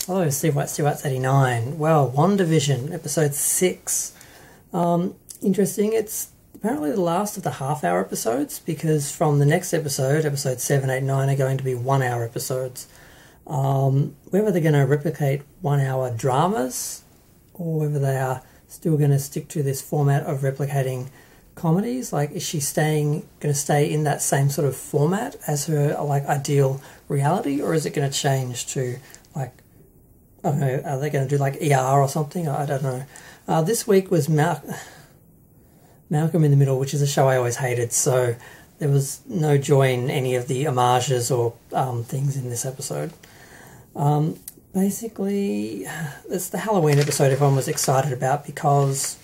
Hello, Steve White's 89. Well, WandaVision, episode 6. Interesting. It's apparently the last of the half-hour episodes because from the next episode, episode 7, 8, 9, are going to be one-hour episodes. Whether they're going to replicate one-hour dramas or whether they are still going to stick to this format of replicating comedies, like is she going to stay in that same sort of format as her ideal reality, or is it going to change to I don't know, are they going to do like ER or something? I don't know. This week was Malcolm in the Middle, which is a show I always hated, so there was no joy in any of the homages or things in this episode. Basically, it's the Halloween episode everyone was excited about because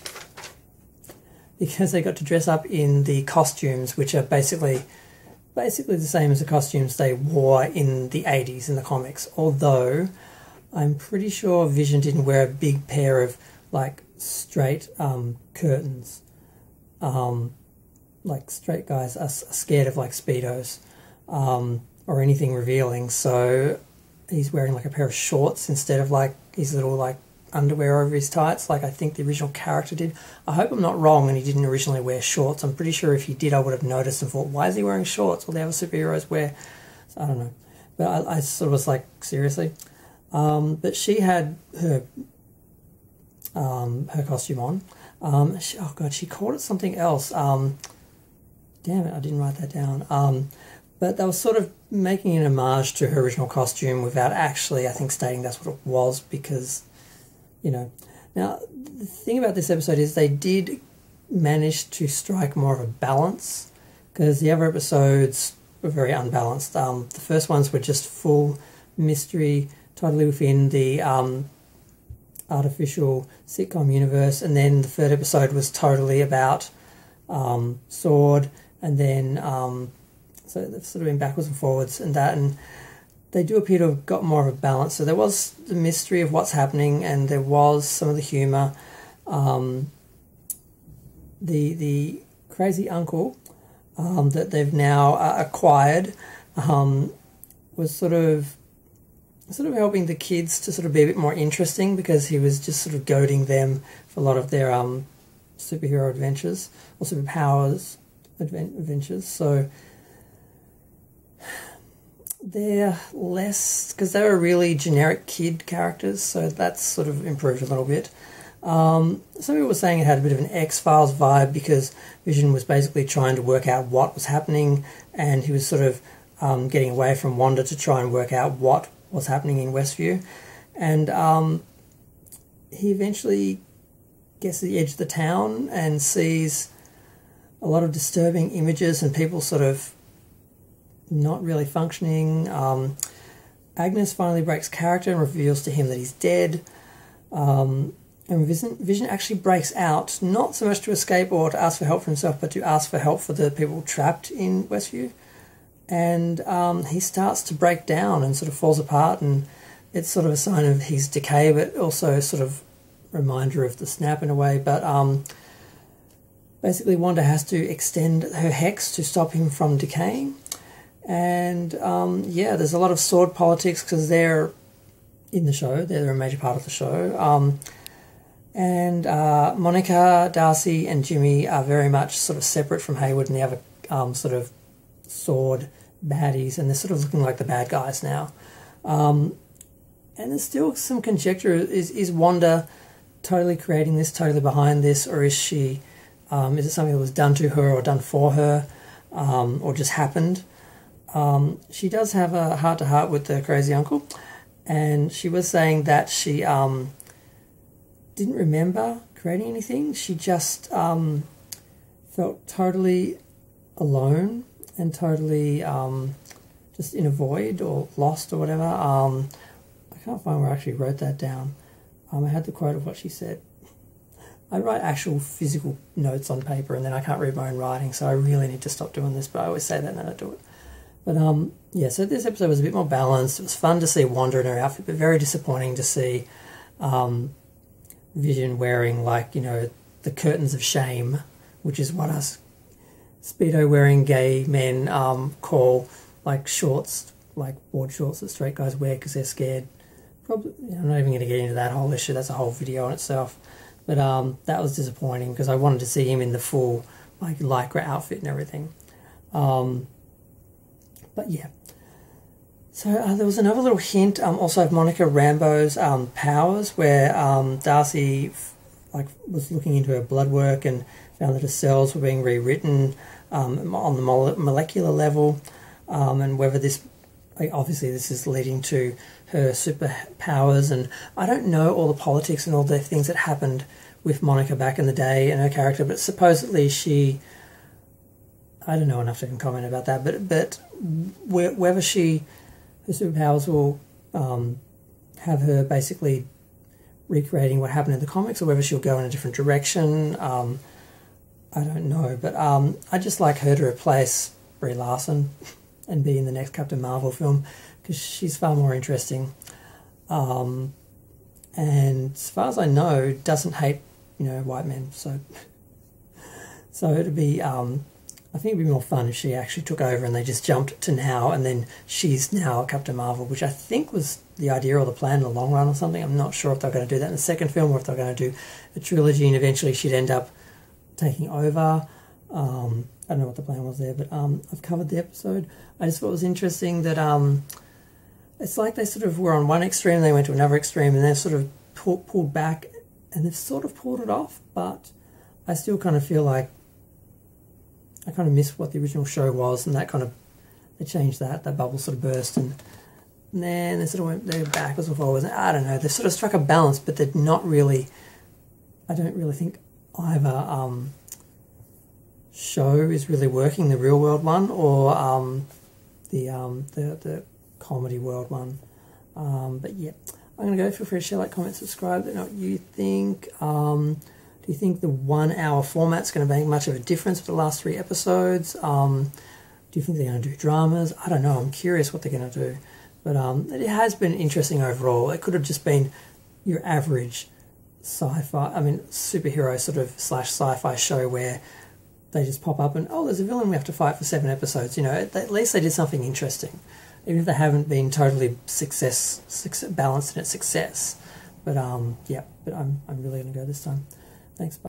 they got to dress up in the costumes, which are basically the same as the costumes they wore in the 80s in the comics, although I'm pretty sure Vision didn't wear a big pair of straight curtains. Straight guys are scared of Speedos or anything revealing, so he's wearing a pair of shorts instead of his little underwear over his tights I think the original character did. I hope I'm not wrong and he didn't originally wear shorts. I'm pretty sure if he did I would have noticed and thought, why is he wearing shorts? All the other superheroes wear. So I don't know. But I sort of was seriously? But she had her costume on. She called it something else. Damn it, I didn't write that down. But they were sort of making an homage to her original costume without actually, I think, stating that's what it was because, Now, the thing about this episode is they did manage to strike more of a balance because the other episodes were very unbalanced. The first ones were just full mystery, totally within the artificial sitcom universe, and then the third episode was totally about Sword, and then so they've sort of been backwards and forwards and that, and they do appear to have got more of a balance. So there was the mystery of what's happening, and there was some of the humour. The crazy uncle that they've now acquired was sort of helping the kids to sort of be a bit more interesting because he was just sort of goading them for a lot of their superhero adventures or superpowers adventures. So they're less, because they were really generic kid characters, so that's sort of improved a little bit. Some people were saying it had a bit of an X-Files vibe because Vision was basically trying to work out what was happening, and he was sort of getting away from Wanda to try and work out what was happening in Westview, and he eventually gets to the edge of the town and sees a lot of disturbing images and people sort of not really functioning. Agnes finally breaks character and reveals to him that he's dead, and Vision actually breaks out, not so much to escape or to ask for help for himself, but to ask for help for the people trapped in Westview. And he starts to break down and sort of falls apart, and it's sort of a sign of his decay, but also sort of reminder of the snap in a way. But basically Wanda has to extend her hex to stop him from decaying. And there's a lot of sword politics because they're in the show. They're a major part of the show. And Monica, Darcy and Jimmy are very much sort of separate from Hayward and the other sort of sword baddies, and they're sort of looking like the bad guys now. And there's still some conjecture. Is Wanda totally creating this, totally behind this, or is she, is it something that was done to her or done for her, or just happened? She does have a heart-to-heart with the crazy uncle, and she was saying that she didn't remember creating anything. She just felt totally alone and totally just in a void or lost or whatever. I can't find where I actually wrote that down. I had the quote of what she said. I write actual physical notes on paper and then I can't read my own writing, so I really need to stop doing this, but I always say that and then I do it. But so this episode was a bit more balanced. It was fun to see Wanda in her outfit, but very disappointing to see Vision wearing the curtains of shame, which is what us Speedo-wearing gay men call shorts, board shorts that straight guys wear because they're scared probably, I'm not even going to get into that whole issue. That's a whole video on itself. But that was disappointing because I wanted to see him in the full like lycra outfit and everything. But yeah. So there was another little hint also of Monica Rambeau's powers, where Darcy was looking into her blood work and found that her cells were being rewritten on the molecular level, and whether this, obviously this is leading to her superpowers. And I don't know all the politics and all the things that happened with Monica back in the day and her character, but supposedly she, I don't know enough to even comment about that, but whether her superpowers will have her basically recreating what happened in the comics, or whether she'll go in a different direction, I don't know. But I'd just like her to replace Brie Larson and be in the next Captain Marvel film, because she's far more interesting. And as far as I know, doesn't hate, white men. So it'd be, I think it'd be more fun if she actually took over and they just jumped to now, and then she's now Captain Marvel, which I think was the idea or the plan in the long run or something. I'm not sure if they're going to do that in the second film, or if they're going to do a trilogy and eventually she'd end up taking over. I don't know what the plan was there, but I've covered the episode. I just thought it was interesting that it's like they sort of were on one extreme and they went to another extreme, and they've sort of pulled back, and they've sort of pulled it off, but I still kind of feel like I kind of miss what the original show was, and that kind of, they changed that bubble sort of burst, and then they sort of went there backwards and forwards. I don't know, they sort of struck a balance, but they're not really, I don't really think either show is really working, the real world one, or the comedy world one. But yeah, I'm going to go. Feel free to share, like, comment, subscribe. Let me know what you think. Do you think the 1 hour format's going to make much of a difference for the last 3 episodes? Do you think they're going to do dramas? I don't know. I'm curious what they're going to do. But it has been interesting overall. It could have just been your average superhero sort of / sci-fi show where they just pop up and, oh, there's a villain we have to fight for 7 episodes. At least they did something interesting, even if they haven't been totally balanced in its success. But yeah, but I'm really going to go this time. Thanks. Bye.